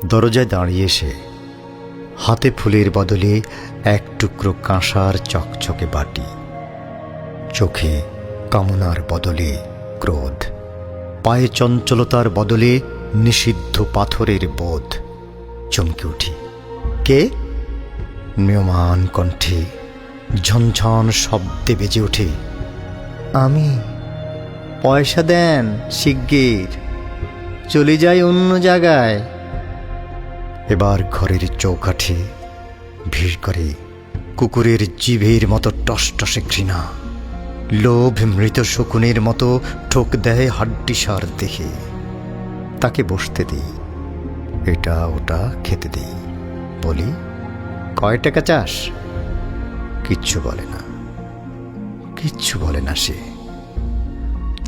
দরজায় দাঁড়িয়ে সে, হাতে ফুলের বদলে এক টুকরো কাঁসার চকচকে বাটি, চোখে কামনার বদলে ক্রোধ, পায়ে চঞ্চলতার বদলে নিষিদ্ধ পাথরের বোধ। চমকে উঠি। কে? ম্রিয়মাণ কণ্ঠে ঝনঝন শব্দে বেজে ওঠে, আমি। পয়সা দেন শিগগির, চলে যাই অন্য জায়গায়। এবার ঘরের চৌকাঠে ভিড় করে কুকুরের জিভের মতো টসটসে ঘৃণা। লোভ মৃত শকুনের মতো ঠোক দেয় হাড্ডিসার দেখে। তাকে বসতে দিই, এটা ওটা খেতে দিই। বলি, কয় টাকা চাস? কিচ্ছু বলে না, কিচ্ছু বলে না সে,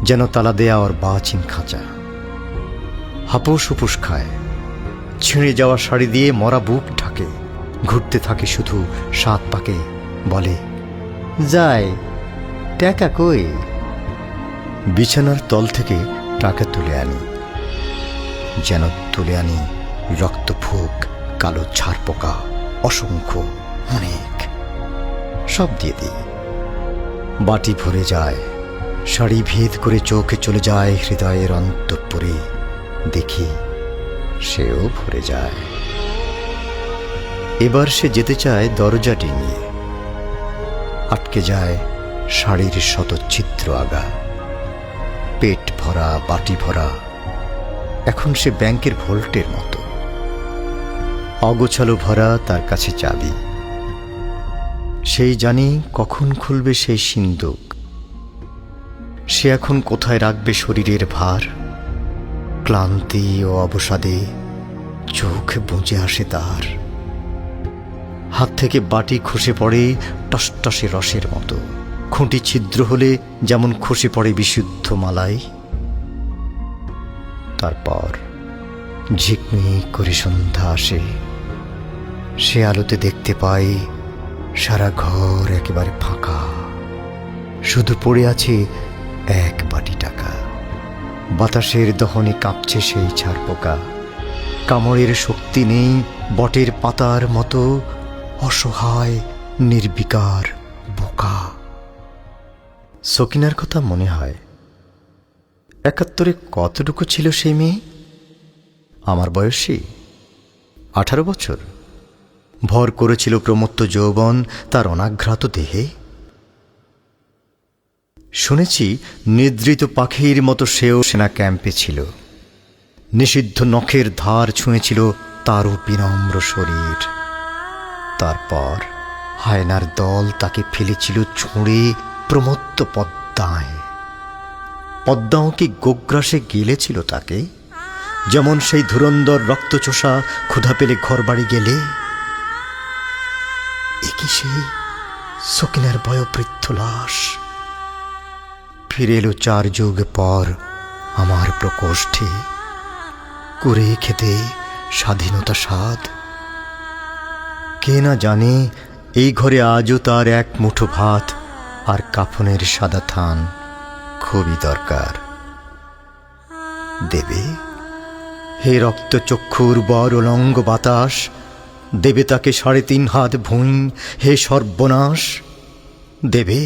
যেন তালা দেয়া ওর বাচিন খাঁচা। হাপুস হুপুস খায়, ছিঁড়ে যাওয়া শাড়ি দিয়ে মরা বুক ঢাকে, ঘুরতে থাকে শুধু সাত পাকে। বলে, যায় টাকা কই? বিছানার তল থেকে টাকা তুলে আনি, যেন তুলে আনি রক্তফুক, কালো ছাড় পোকা, অসংখ্য, অনেক। সব দিয়ে দিই। বাটি ভরে যায়, শাড়ি ভেদ করে চোখে চলে যায় হৃদয়ের অন্তঃপুরে। দেখি সেও ভরে যায়। এবার সে যেতে চায় দরজা ডিঙিয়ে, আটকে যায় শাড়ির শতচ্ছিদ্র আগা। পেট ভরা, বাটি ভরা, এখন সে ব্যাংকের ভোল্টের মতো। অগোছালো ভরা তার কাছে চাবি। সেই জানি কখন খুলবে সেই সিন্দুক। সে এখন কোথায় রাখবে শরীরের ভার? ক্লান্তি ও অবসাদে চোখ বুজে আসে তার। হাত থেকে বাটি খসে পড়ে টসটসে রসের মতো। খুঁটি ছিদ্র হলে যেমন খসে পড়ে বিশুদ্ধ মালাই। তারপর ঝিকমিক করে সন্ধ্যা আসে। সে আলোতে দেখতে পাই সারা ঘর একেবারে ফাঁকা, শুধু পড়ে আছে এক বাটি টাকা। বাতাসের দহনে কাঁপছে সেই ছাড় পোকা। কামড়ের শক্তি নেই, বটের পাতার মতো অসহায়, নির্বিকার, বোকা। সকিনার কথা মনে হয়। ৭১ কতটুকু ছিল সেই মেয়ে? আমার বয়সী ১৮ বছর। ভর করেছিল প্রমত্ত যৌবন তার অনাঘ্রাত দেহে। শুনেছি নিদ্রিত পাখির মতো সেও সেনা ক্যাম্পে ছিল। নিষিদ্ধ নখের ধার ছুঁয়েছিল তারও বিনম্র শরীর। তারপর হায়নার দল তাকে ফেলেছিল ছুঁড়ে প্রমত্ত পদ্মায়। পদ্মাও কি গোগ্রাসে গেলেছিল তাকে, যেমন সেই ধুরন্ধর রক্তচোষা ক্ষুধা পেলে ঘর বাড়ি গেলে? এ কি সেই সকিনার বয়োবৃদ্ধ লাশ? ফিরে এলো ৪ যুগ পর আমার প্রকোষ্ঠে, করে খেতে স্বাধীনতা স্বাদ। কে না জানে এই ঘরে আজও তার এক মুঠো ভাত আর কাফনের সাদা থান খুবই দরকার। দেবে হে রক্তচক্ষুর বর অলঙ্গ বাতাস, দেবে তাকে ৩.৫ হাত ভুঁই, হে সর্বনাশ। দেবে